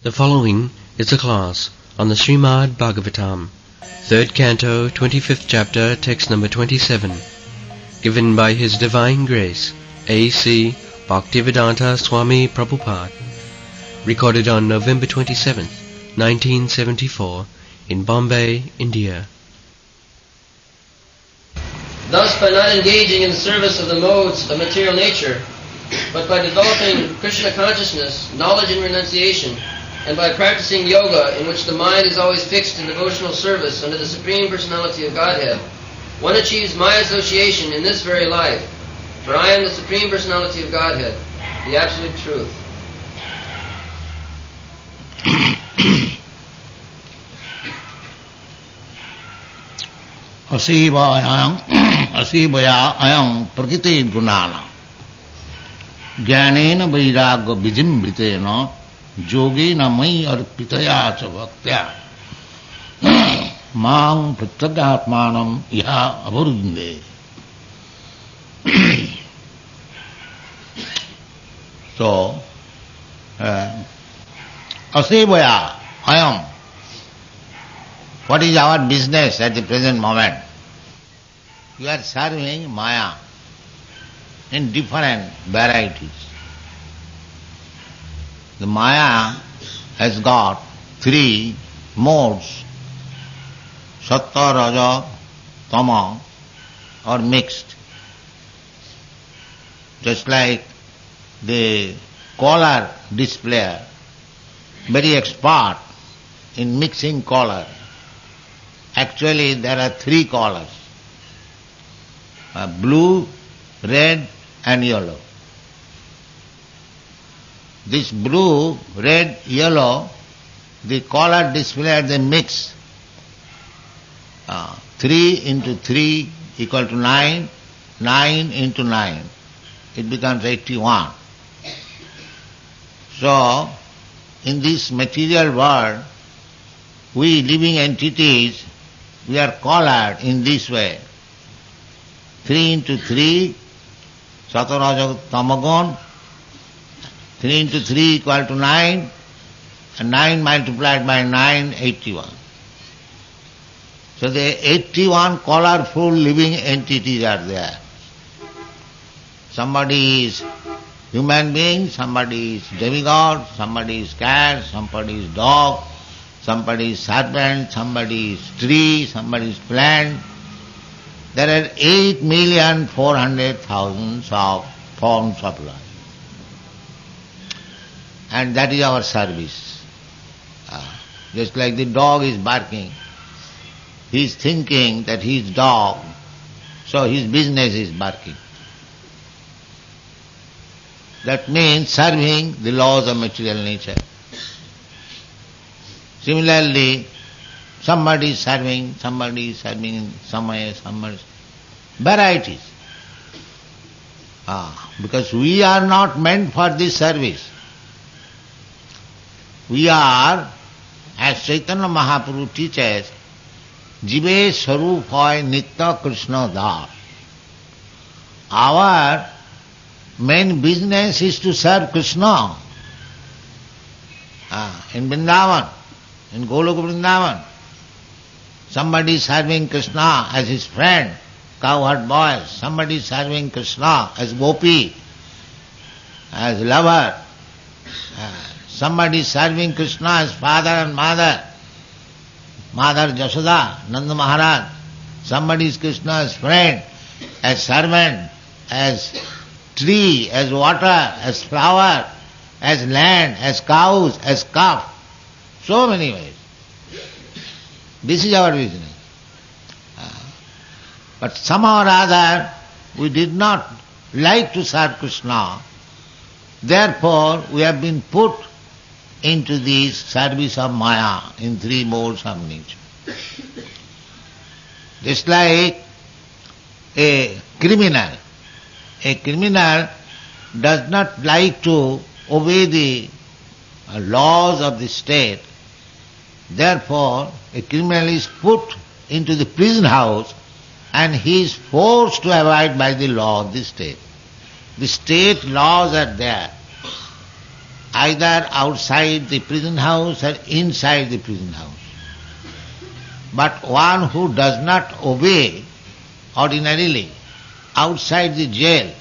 The following is a class on the Srimad Bhagavatam, 3rd Canto, 25th Chapter, text number 27, given by His Divine Grace, A.C. Bhaktivedanta Swami Prabhupada, recorded on November 27th, 1974, in Bombay, India. Thus, by not engaging in the service of the modes of material nature, but by developing Krishna consciousness, knowledge and renunciation, and by practicing yoga, in which the mind is always fixed in devotional service under the Supreme Personality of Godhead, one achieves my association in this very life, for I am the Supreme Personality of Godhead, the Absolute Truth. असीवया अयं प्रकृति गुणाना ज्ञानेन वैराग्य विजिम्बितेन योगेन मयि अर्पितया च भक्त्या मां प्रत्यगात्मानं यः अवरुन्धे. So, असीवया अयं, what is our business at the present moment? You are serving Maya in different varieties. The Maya has got three modes, Sattva, Raja, Tama, or mixed. Just like the color displayer, very expert in mixing color. Actually there are three colors, blue, red and yellow. This blue, red, yellow, the color display they mix. 3 into 3 equal to 9, 9 into 9. It becomes 81. So, in this material world, we living entities, we are colored in this way. 3 into 3, Sataraja Tamagon, 3 into 3 equal to 9, and 9 multiplied by 9, 81. So the 81 colorful living entities are there. Somebody is human being, somebody is demigod, somebody is cat, somebody is dog, somebody is serpent, somebody is tree, somebody is plant. There are 8,400,000 of forms of life. And that is our service. Just like the dog is barking, he is thinking that he is dog, so his business is barking. That means serving the laws of material nature. Similarly, somebody is serving in some way, somebody varieties. Because we are not meant for this service. We are, as Chaitanya Mahaprabhu teaches, Jive Sarup hoy Nitya Krishna Das. Our main business is to serve Krishna in Vrindavan, in Goloka Vrindavan. Somebody is serving Krishna as his friend, cowherd boy. Somebody is serving Krishna as gopi, as lover. Somebody is serving Krishna as father and mother, Mother Jashoda, Nanda Maharaj. Somebody is Krishna as friend, as servant, as tree, as water, as flower, as land, as cows, as calf. So many ways. This is our business. But somehow or other we did not like to serve Krishna. Therefore we have been put into the service of Maya in three modes of nature. Just like a criminal. A criminal does not like to obey the laws of the state. Therefore, a criminal is put into the prison house and he is forced to abide by the law of the state. The state laws are there. either outside the prison house or inside the prison house. But one who does not obey ordinarily outside the jail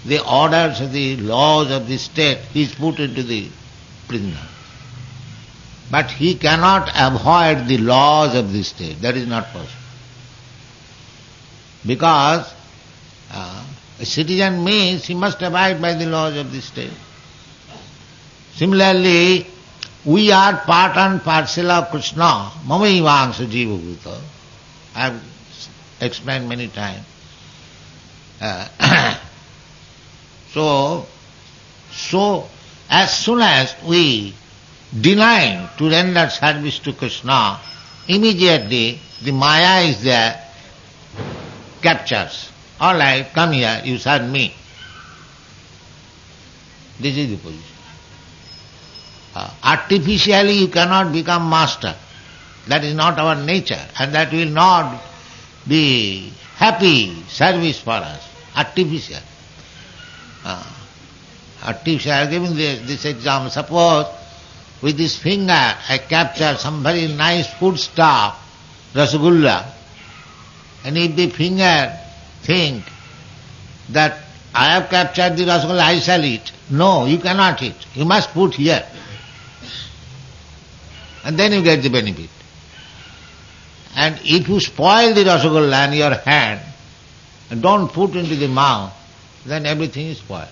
the orders of the laws of the state, he is put into the prison house. But he cannot avoid the laws of the state. That is not possible. Because a citizen means he must abide by the laws of the state. Similarly, we are part and parcel of Krishna. Mamaivangsa jiva bhuta. I have explained many times. So as soon as we deny to render service to Krishna, immediately the Maya is there, captures. All right, come here, you serve me. This is the position. Artificially you cannot become master. That is not our nature, and that will not be happy service for us. Artificial. Artificial. I am giving this example. Suppose with this finger I capture some very nice food stuff, rasagulla, and if the finger think that I have captured the rasagulla, I shall eat. No, you cannot eat. You must put here. And then you get the benefit. And if you spoil the rasagulla in your hand and don't put into the mouth, then everything is spoiled.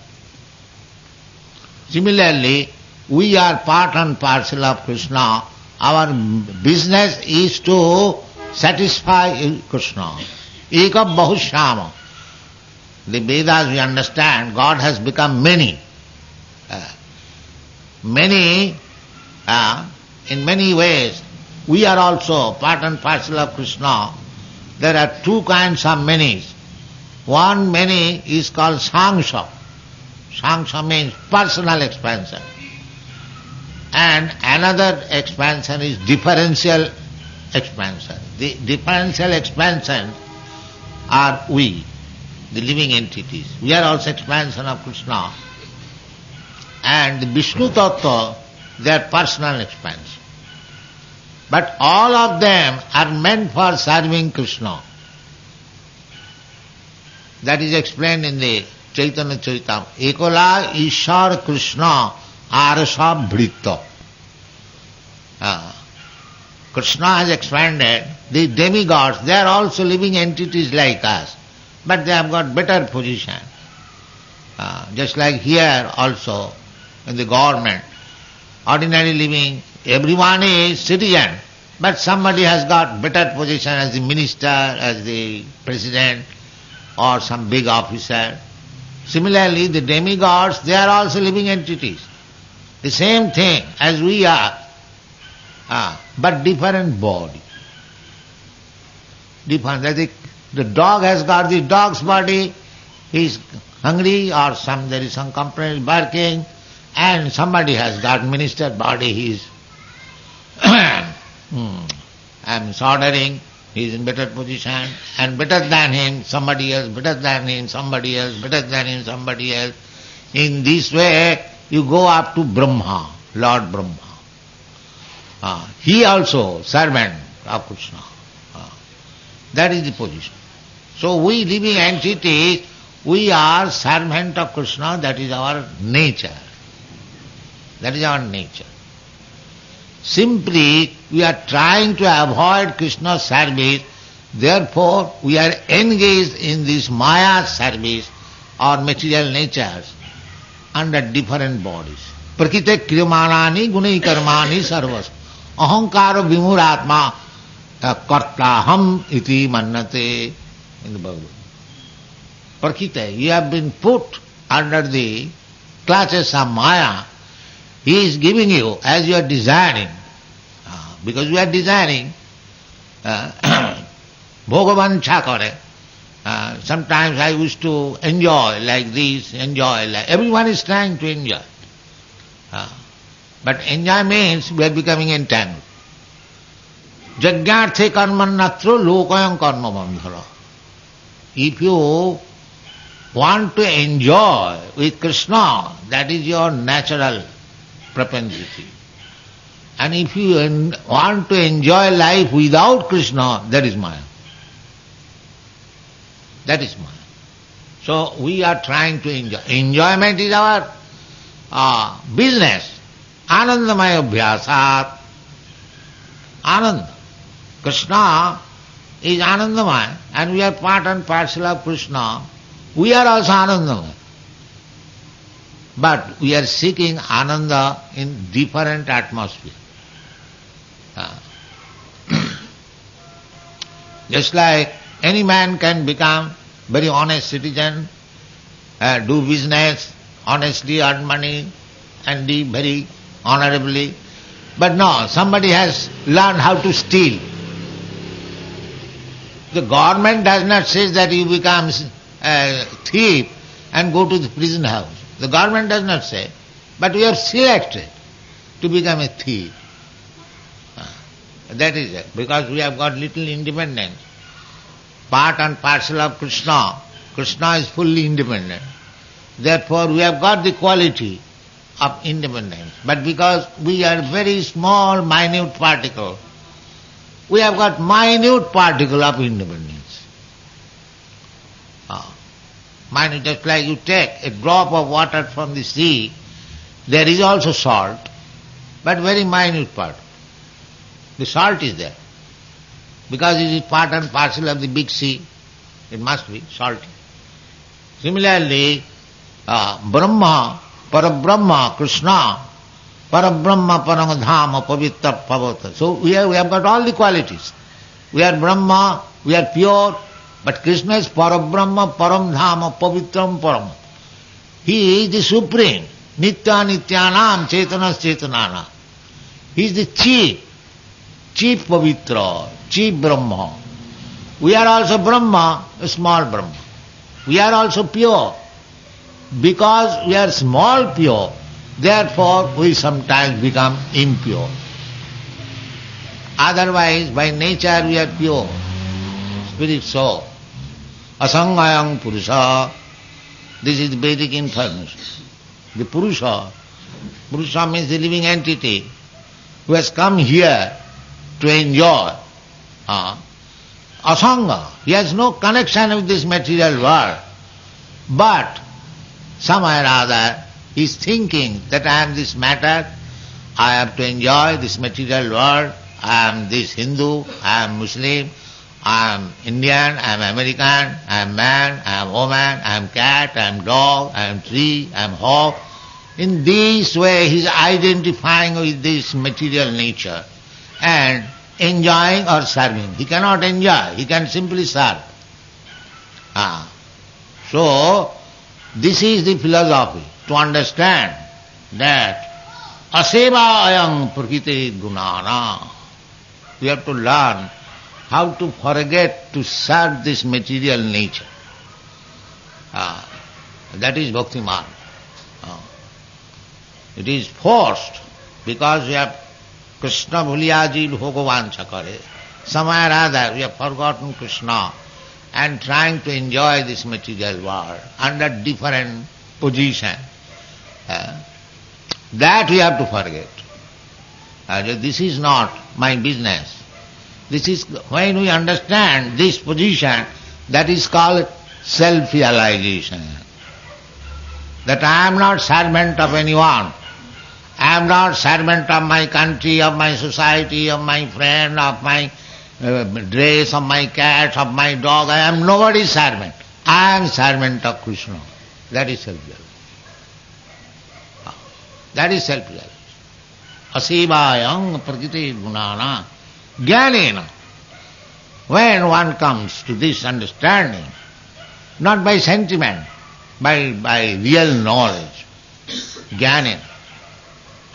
Similarly, we are part and parcel of Krishna. Our business is to satisfy Krishna. Eka bahushyama. The Vedas we understand, God has become many. In many ways, we are also part and parcel of Krishna. There are two kinds of manys. One many is called sangsha. Sangsha means personal expansion. And another expansion is differential expansion. The differential expansion are we, the living entities. We are also expansion of Krishna. And the Vishnu Tattva, they are personal expansion. But all of them are meant for serving Krishna. That is explained in the Chaitanya Charitamrita. Ekola Ishar Krishna Arasa Bhritta. Krishna has expanded. The demigods, they are also living entities like us, but they have got better position. Just like here also in the government, ordinary living, everyone is citizen, but somebody has got better position as the minister, as the president, or some big officer. Similarly, the demigods, they are also living entities. The same thing as we are, but different body. Different. The dog has got the dog's body, he is hungry, or there is some complaint barking, and somebody has got minister body, he is ordering, he is in better position, and better than him, somebody else, better than him, somebody else, better than him, somebody else. In this way, you go up to Brahma, Lord Brahma. He also servant of Krishna. That is the position. So we living entities, we are servant of Krishna, that is our nature. That is our nature. Simply, we are trying to avoid Krishna's service, therefore we are engaged in this Maya service or material natures under different bodies. Prakite kriyamanani gunai karmani sarvas. Ahankara vimuratma kartaham iti mannate in the Bhagavad. Prakite, you have been put under the clutches of Maya. He is giving you as you are desiring. Because you are desiring Bhagavan Chakare. Sometimes I used to enjoy like this, enjoy like... Everyone is trying to enjoy. But enjoy means we are becoming entangled. Jagyarthe karmanatro lokayam karma bandhara. If you want to enjoy with Krishna, that is your natural prapanchiti. And if you want to enjoy life without Krishna, that is Maya. That is Maya. So we are trying to enjoy. Enjoyment is our business. Anandamaya abhyasat. Ananda. Krishna is Anandamaya and we are part and parcel of Krishna. We are also Anandamaya. But we are seeking Ananda in different atmosphere. Just like any man can become very honest citizen, do business, honestly earn money and live very honorably. But no, somebody has learned how to steal. The government does not say that you become a thief and go to the prison house. The government does not say. But we are selected to become a thief. That is it. Because we have got little independence. Part and parcel of Krishna. Krishna is fully independent. Therefore we have got the quality of independence. But because we are very small, minute particle, we have got minute particle of independence. Minute, just like you take a drop of water from the sea, there is also salt, but very minute part. The salt is there. Because it is part and parcel of the big sea, it must be salty. Similarly, Brahma, Parabrahma, Krishna, Parabrahma, Paramadhama, Pavitra, Pavata. So we have got all the qualities. We are Brahma, we are pure, but Krishna is Parabrahma, Paramdhama, Pavitram, Param. He is the supreme, Nitya Nityanam, Chetanas Chetanana. He is the chief Pavitra, chief Brahma. We are also Brahma, a small Brahma. We are also pure. Because we are small pure, therefore we sometimes become impure. Otherwise, by nature we are pure. Spirit soul. Asangayam Purusha. This is the Vedic information. The Purusha. Purusha means the living entity who has come here to enjoy. Asanga. He has no connection with this material world. But somehow or other he is thinking that I am this matter, I have to enjoy this material world, I am this Hindu, I am Muslim, I am Indian, I am American, I am man, I am woman, I am cat, I am dog, I am tree, I am hawk. In this way he is identifying with this material nature and enjoying or serving. He cannot enjoy, he can simply serve. So, this is the philosophy, to understand that aseva ayam prakriti gunana. We have to learn how to forget to serve this material nature. That is bhakti marg. It is forced because we have Krishna bhuliyaji bhagavancha kare. Somewhere or other we have forgotten Krishna and trying to enjoy this material world under different position. That we have to forget. This is not my business. This is when we understand this position, that is called self-realization. That I am not servant of anyone. I am not servant of my country, of my society, of my friend, of my dress, of my cat, of my dog. I am nobody's servant. I am servant of Krishna. That is self-realization. That is self-realization. Asivayam prakriti gunana jnanena. When one comes to this understanding, not by sentiment, by real knowledge, jnanena.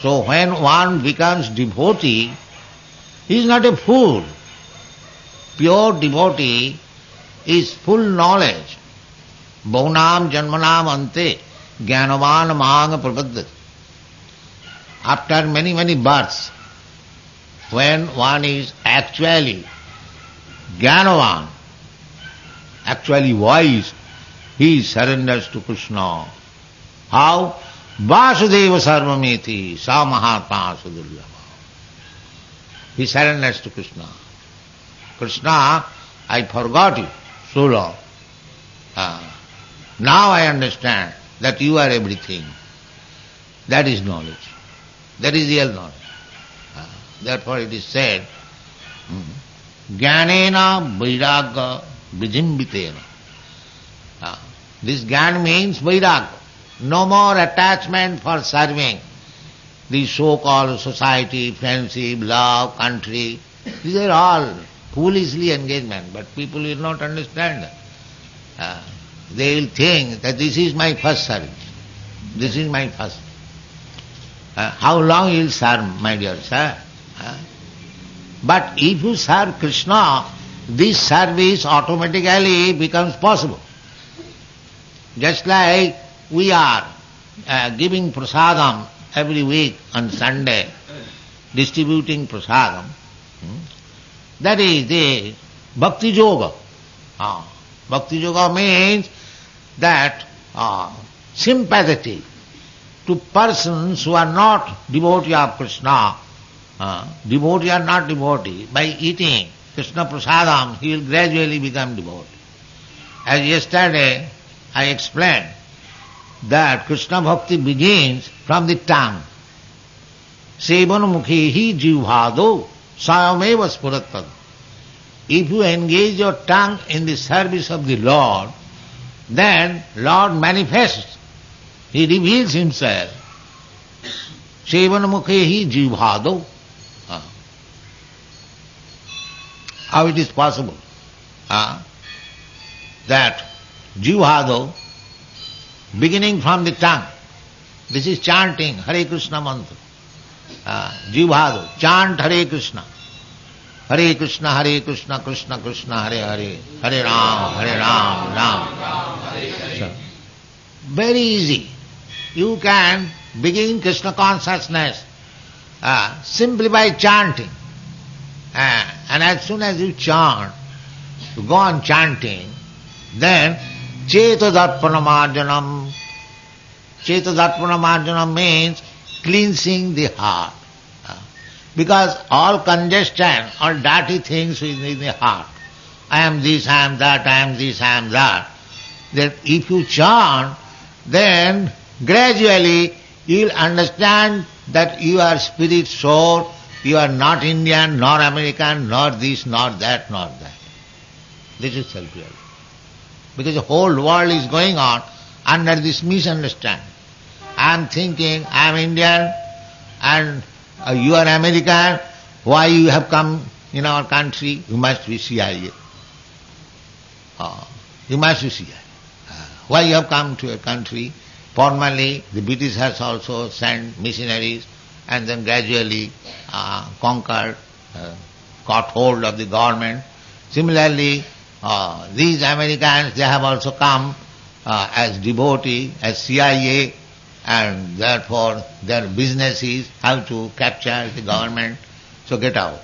So when one becomes devotee, he is not a fool. Pure devotee is full knowledge. Bhaunam janmanam ante jnanavan mahanga prapaddati. After many, many births, when one is actually jnanavan, actually wise, he surrenders to Krishna. How? Vasudeva Sarvameti Sa Mahatma Suduryava. He surrenders to Krishna. Krishna, I forgot you so long. Now I understand that you are everything. That is knowledge. That is real knowledge. Therefore it is said, Jnanena Vairagya Vijimbitena. This Jnana means Vairagya. No more attachment for serving the so-called society, friendship, love, country. These are all foolishly engagement, but people will not understand. They will think that this is my first service. This is my first. How long you will serve, my dear sir? But if you serve Krishna, this service automatically becomes possible. Just like we are giving prasadam every week on Sunday, distributing prasadam, that is the bhakti yoga. Bhakti yoga means that sympathy to persons who are not devotee of Krishna, devotee or not devotee, by eating Krishna prasadam, he will gradually become devotee. As yesterday I explained that Krishna bhakti begins from the tongue. Sevan mukhehi jivhado sayameva spurattad. If you engage your tongue in the service of the Lord, then Lord manifests. He reveals himself. Sevan mukhehi jivhado. How it is possible that jivhado, beginning from the tongue, this is chanting Hare Krishna mantra. Jivhado, chant Hare Krishna. Hare Krishna, Krishna Krishna, Hare Hare, Hare Ram, Ram. So, very easy. You can begin Krishna consciousness simply by chanting. And as soon as you chant, you go on chanting, then Cetadarpanamarjanam. Cetadarpanamarjanam means cleansing the heart. Because all congestion, all dirty things is in the heart. I am this, I am that, I am this, I am that. That if you chant, then gradually you will understand that you are spirit soul, you are not Indian, nor American, nor this, nor that, nor that. This is self-realization. Because the whole world is going on under this misunderstanding. I am thinking, I am Indian and you are American, why you have come in our country? You must be CIA. You must be CIA. Why you have come to a country? Formerly the British has also sent missionaries and then gradually conquered, caught hold of the government. Similarly, these Americans, they have also come as devotee, as CIA, and therefore their business is how to capture the government. So get out.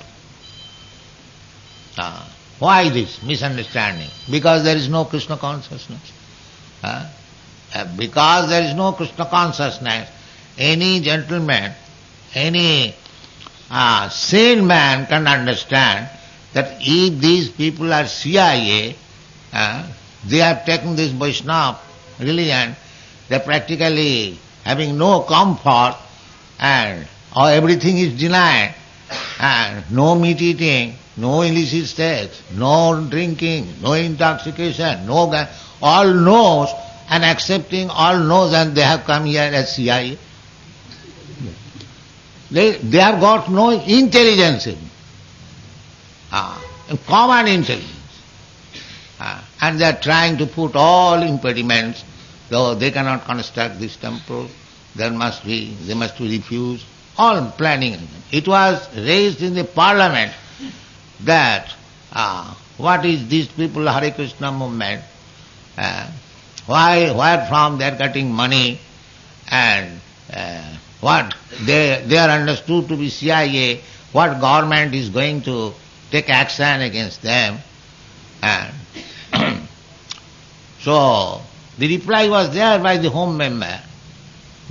Why this misunderstanding? Because there is no Krishna consciousness. Because there is no Krishna consciousness, any gentleman, any sane man can understand that if these people are CIA, they have taken this Vaishnava religion, they are practically having no comfort and everything is denied, and no meat eating, no illicit sex, no drinking, no intoxication, no all knows, and accepting all knows, and they have come here as CIA. They have got no intelligence in common intelligence. And they are trying to put all impediments, though they cannot construct this temple, they must be refused, all planning. It was raised in the parliament that what is these people Hare Krishna movement, where from they are getting money, and what they are understood to be CIA, what government is going to take action against them. And so the reply was there by the home member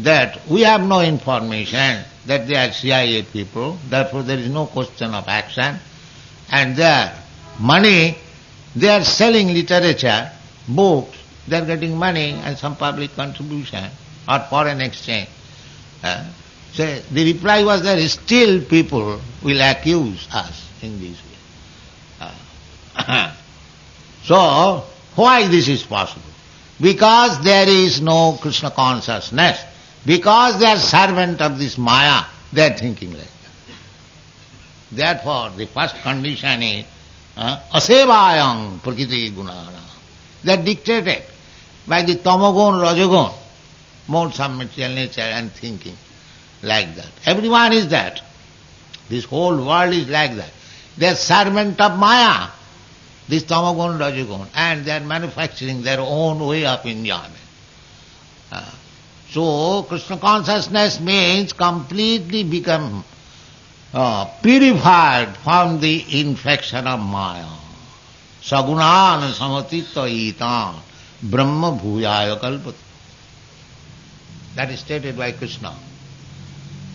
that we have no information that they are CIA people, therefore there is no question of action, and their money, they are selling literature, books, they are getting money and some public contribution or foreign exchange. So the reply was that still people will accuse us in this way. So, why this is possible? Because there is no Krishna consciousness. Because they are servant of this Maya, they are thinking like that. Therefore, the first condition is asevayang prakriti gunana. They are dictated by the tamagun, rajagun, modes of material nature and thinking like that. Everyone is that. This whole world is like that. They are servant of Maya, this tamagun, rajagun, and they are manufacturing their own way of enjoyment. So, Krishna consciousness means completely become purified from the infection of Maya. Sagunan samatita itan brahma bhuyaya kalpati. That is stated by Krishna.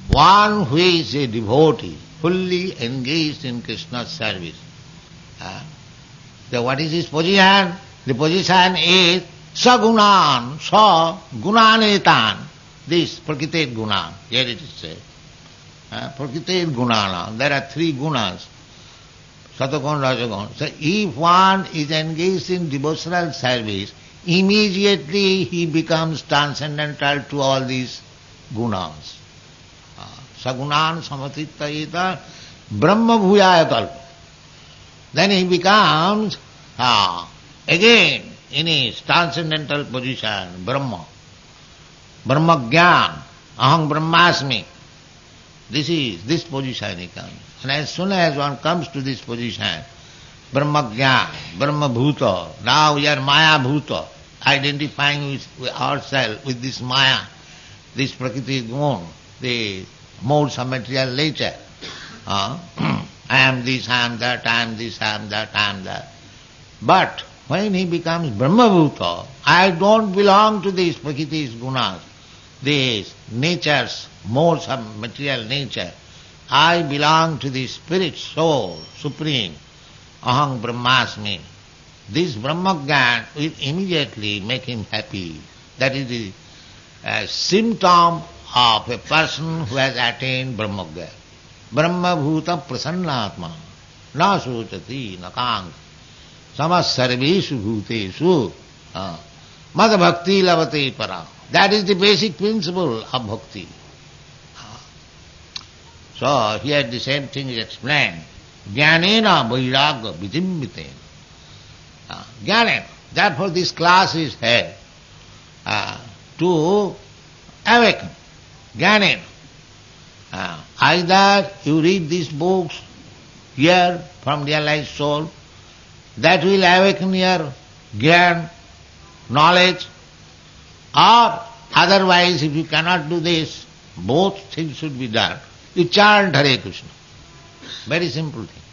One who is a devotee, fully engaged in Krishna's service. So what is his position? The position is sagunan, sa gunanetan. This prakritet gunan, here it is said. Prakritet gunana, there are three gunas. Satagun, rajagun. So if one is engaged in devotional service, immediately he becomes transcendental to all these gunas. Sagunan samatitayita brahma bhuyaya kalpa. Then he becomes again in his transcendental position, Brahma. Brahma Gyan, Aham Brahmasmi. This position he comes. And as soon as one comes to this position, Brahma Gyan, Brahma Bhuta, now we are Maya Bhuta, identifying with ourselves with this Maya, this Prakriti Gun, the modes of material nature. I am this, I am that, I am this, I am that, I am that. But when he becomes Brahma Bhuta, I don't belong to these Prakriti's gunas, these natures, modes of material nature. I belong to the spirit soul, supreme, Aham Brahmasmi. This Brahma Gyan will immediately make him happy. That is the symptom of a person who has attained Brahma Gyan. Brahma Bhuta Prasannatma, na sochati, na kang, samas sarveshu bhuteshu, mad bhakti lavate para. That is the basic principle of bhakti. So here the same thing is explained. Jnanena vairagya vijimbitena. Jnanena. Therefore this class is held to awaken. Jnanena. Either you read these books here from realized soul, that will awaken your Gyan, knowledge, or otherwise if you cannot do this, both things should be done. You chant Hare Krishna. Very simple thing.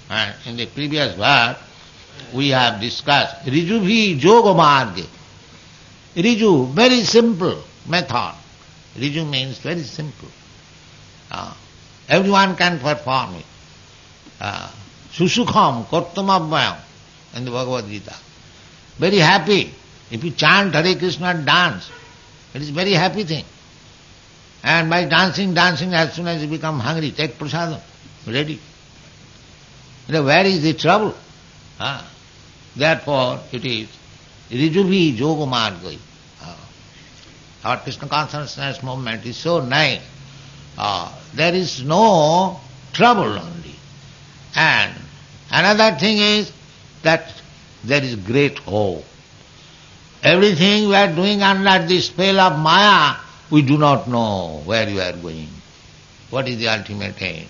And in the previous verse, we have discussed Rijubhi Yoga Marge. Riju, very simple method. Riju means very simple. Everyone can perform it. Susukham Kartamabhyam in the Bhagavad Gita. Very happy. If you chant Hare Krishna and dance, it is very happy thing. And by dancing, as soon as you become hungry, take prasadam, ready. Where is the trouble? Therefore, it is Rijubhi Yoga Margai. Our Krishna consciousness movement is so nice. There is no trouble only. And another thing is that there is great hope. Everything we are doing under the spell of Maya, we do not know where we are going. What is the ultimate aim?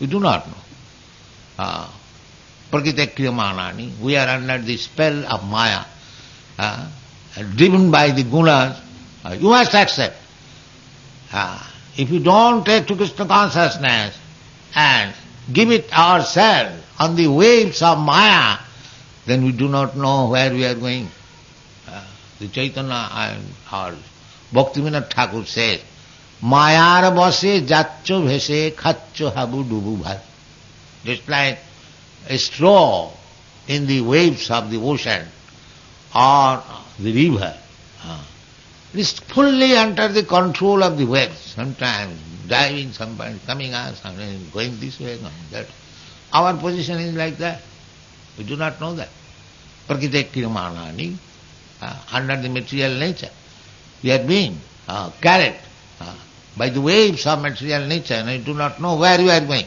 We do not know. Prakritakriyamanani, we are under the spell of Maya, driven by the gunas. You must accept. If you don't take to Krishna consciousness and give it ourselves on the waves of Maya, then we do not know where we are going. The Chaitanya and our Bhaktivinoda Thakur says, Mayar bose jaccho bhese khacho habu dubu bhai. Just like a straw in the waves of the ocean or the river. It is fully under the control of the waves. Sometimes diving, sometimes coming out, sometimes going this way, going that. Our position is like that. We do not know that. Prakriti krimanani, under the material nature. We are being carried by the waves of material nature, and you do not know where you are going,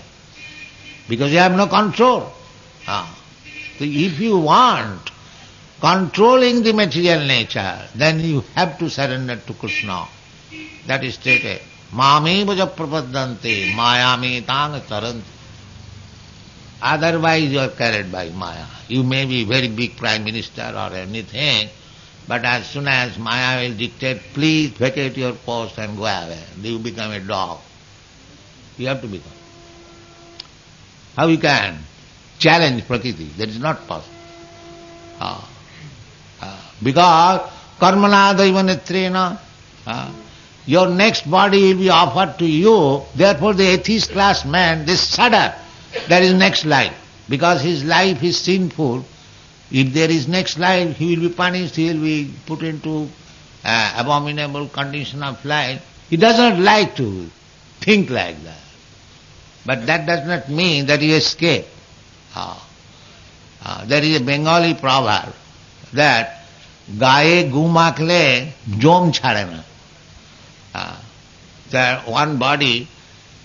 because you have no control. So if you want controlling the material nature, then you have to surrender to Krishna. That is stated. Mame vaja prapaddante mayame tang taranti. Otherwise you are carried by Maya. You may be very big prime minister or anything, but as soon as Maya will dictate, please vacate your post and go away, you become a dog. You have to become. How you can challenge Prakriti? That is not possible. Because karmana daiva netrena, your next body will be offered to you. Therefore the atheist class man, they shudder. There is next life. Because his life is sinful. If there is next life, he will be punished, he will be put into abominable condition of life. He does not like to think like that. But that does not mean that he escaped. There is a Bengali proverb that gaye gumakle jom chhade na. That one body,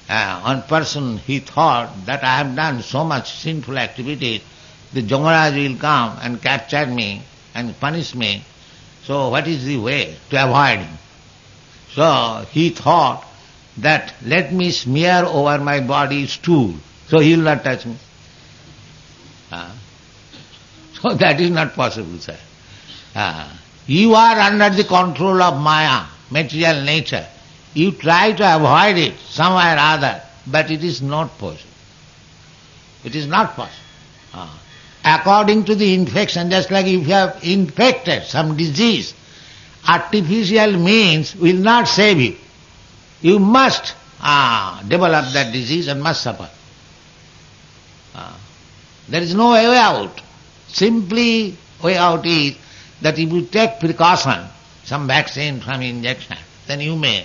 one person, he thought that I have done so much sinful activities, the Yamaraj will come and capture me and punish me. So what is the way to avoid him? So he thought that let me smear over my body stool, so he will not touch me. So that is not possible, sir. You are under the control of Maya, material nature. You try to avoid it somewhere or other, but it is not possible. It is not possible. According to the infection, just like if you have infected some disease, artificial means will not save you. You must develop that disease and must suffer. There is no way out. Simply way out is that if you take precaution, some vaccine, some injection, then you may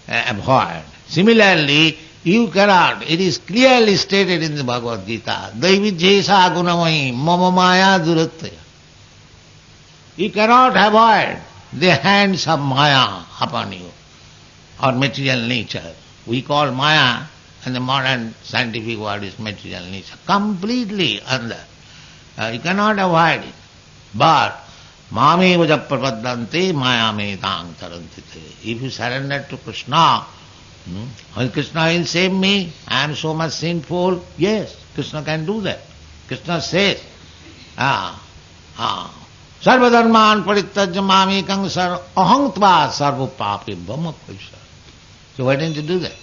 avoid. Similarly, you cannot, it is clearly stated in the Bhagavad Gita, Daivijesa gunamai mama maya durattaya. You cannot avoid the hands of Maya upon you, or material nature. We call Maya, and the modern scientific word is material nature. Completely under. You cannot avoid it. But Mame vaja prapaddante mayame tang tarantite. If you surrender to Krishna, Krishna will save me, I am so much sinful. Yes, Krishna can do that. Krishna says, Sarvadharman parittajya mamekang aham tva sarva papi bhama paisa. So why didn't you do that?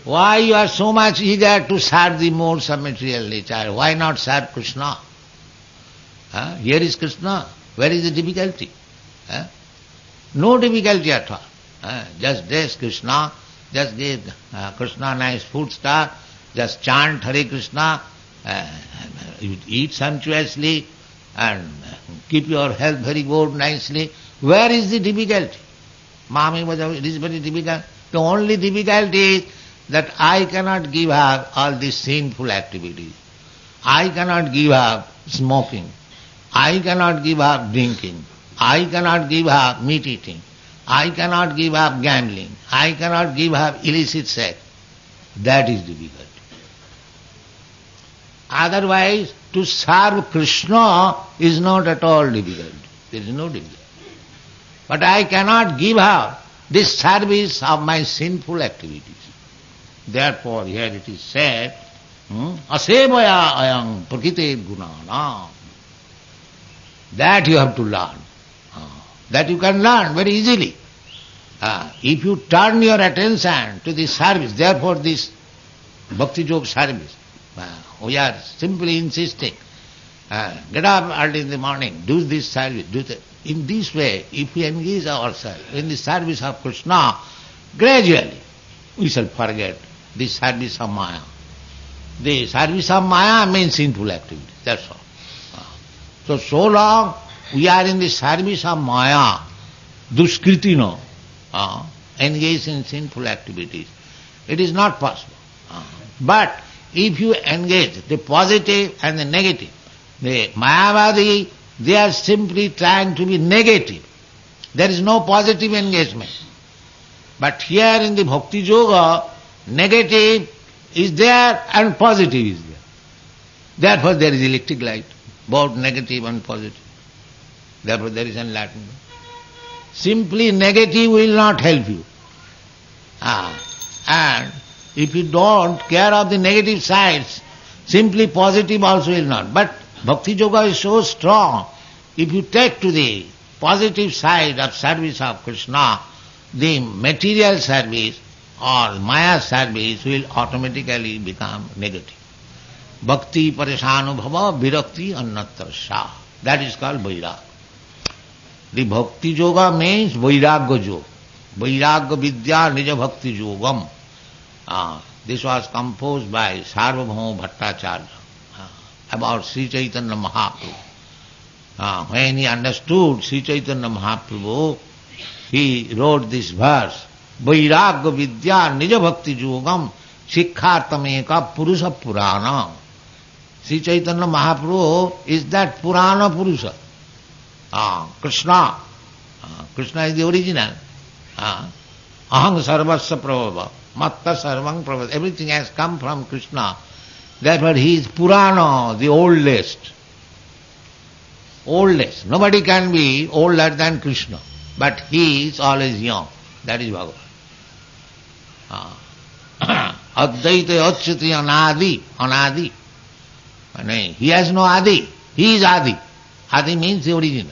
Why you are so much eager to serve the modes of material nature? Why not serve Krishna? Here is Krishna. Where is the difficulty? No difficulty at all. Just dress Krishna, just give Krishna nice food stuff, just chant Hare Krishna, eat sumptuously and keep your health very good, nicely. Where is the difficulty? It is very difficult. The only difficulty is that I cannot give up all these sinful activities. I cannot give up smoking. I cannot give up drinking. I cannot give up meat eating. I cannot give up gambling. I cannot give up illicit sex. That is difficult. Otherwise, to serve Krishna is not at all difficult. There is no difficulty. But I cannot give up this service of my sinful activities. Therefore, here it is said, asevaya ayam prakite gunana. That you have to learn. That you can learn very easily. If you turn your attention to this service, therefore this Bhakti Yoga service, we are simply insisting Get up early in the morning, do this service, do that. In this way, if we engage ourselves in the service of Krishna, gradually we shall forget the service of Maya. The service of Maya means sinful activity, that's all. So long we are in the service of Maya, duskritino, engaged in sinful activities, it is not possible. But if you engage the positive and the negative, the Mayavadi, they are simply trying to be negative. There is no positive engagement. But here in the Bhakti Yoga, negative is there and positive is there. Therefore there is electric light, both negative and positive. Therefore there is enlightenment. Simply negative will not help you. And if you don't care of the negative sides, simply positive also will not. But Bhakti Yoga is so strong, if you take to the positive side of service of Krishna, the material service or Maya service will automatically become negative. Bhakti parishanubhava virakti annatrasya. That is called Vairag. The Bhakti Yoga means Vairagya Yoga. Vairagya Vidya Nija Bhakti Yogam. This was composed by Sarvabhauma Bhattacharya about Sri Chaitanya Mahaprabhu. When he understood Sri Chaitanya Mahaprabhu, he wrote this verse, Vairagya Vidya Nija Bhakti Yogam Shikkhartameka Purusha Purana. Sri Chaitanya Mahaprabhu is that Purana Purusha. Krishna. Krishna is the original. Aham sarvasya prabhava. Matta sarvang prabhava. Everything has come from Krishna. Therefore he is Purana, the oldest. Oldest. Nobody can be older than Krishna. But he is always young. That is Bhagavan. Advaita Achyuti Anadi. Anadi. He has no Adi. He is Adi. Adi means the original.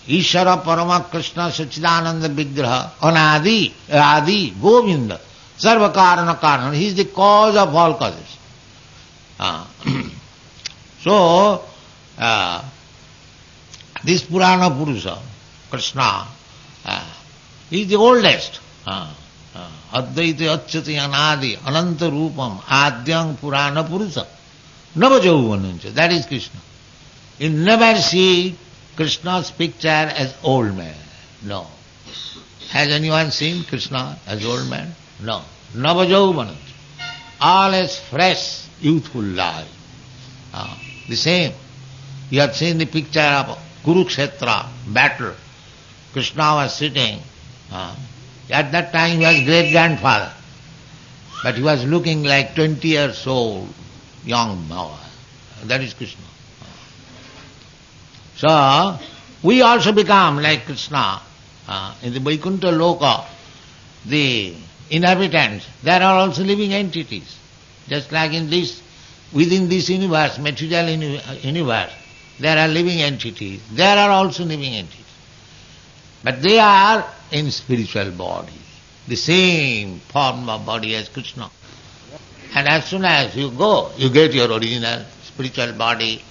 Ishara Parama Krishna Sachidananda Vigraha Anadi, Adi, Govinda, Sarva Karana Karana. He is the cause of all causes. So, this Purana Purusha, Krishna, he is the oldest. Advaita Achyuti Anadi, Ananta Rupam, Adyang Purana Purusha, Navajauvanancha. That is Krishna. You never see Krishna's picture as old man. No. Has anyone seen Krishna as old man? No. Navajauvanancha. Always fresh, youthful life. The same. You have seen the picture of Kurukshetra battle. Krishna was sitting. At that time he was great-grandfather. But he was looking like 20 years old, young boy. That is Krishna. So, we also become like Krishna. In the Vaikuntha Loka, the inhabitants, there are also living entities. Just like in this, within this universe, material universe, there are living entities. There are also living entities. But they are in spiritual body, the same form of body as Krishna. And as soon as you go, you get your original spiritual body,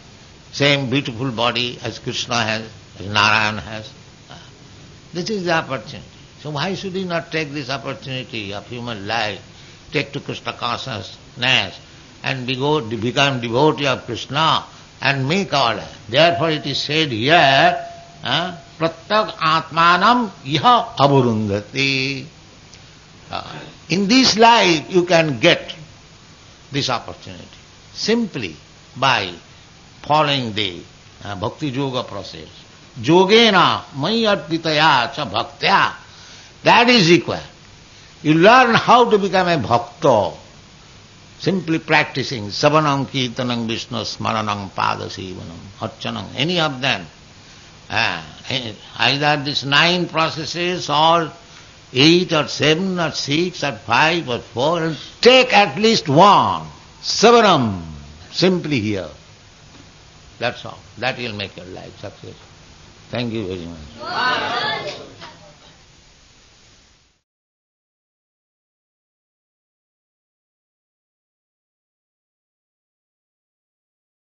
same beautiful body as Krishna has, as Narayan has. This is the opportunity. So why should we not take this opportunity of human life, take to Krishna consciousness and become devotee of Krishna and make our life. Therefore it is said here, Pratyak Atmanam Iha Avarundhati. In this life you can get this opportunity simply by following the Bhakti Yoga process. Yogena mai arpitaya cha bhaktya. That is required. You learn how to become a bhakta. Simply practicing Savanam, Kirtanam, Vishnu, Smaranam, Padasivanam, Archanam, any of them. Either these 9 processes or 8 or 7 or 6 or 5 or 4, and take at least one. Savanam, simply here. That's all. That will make your life successful. Thank you very much.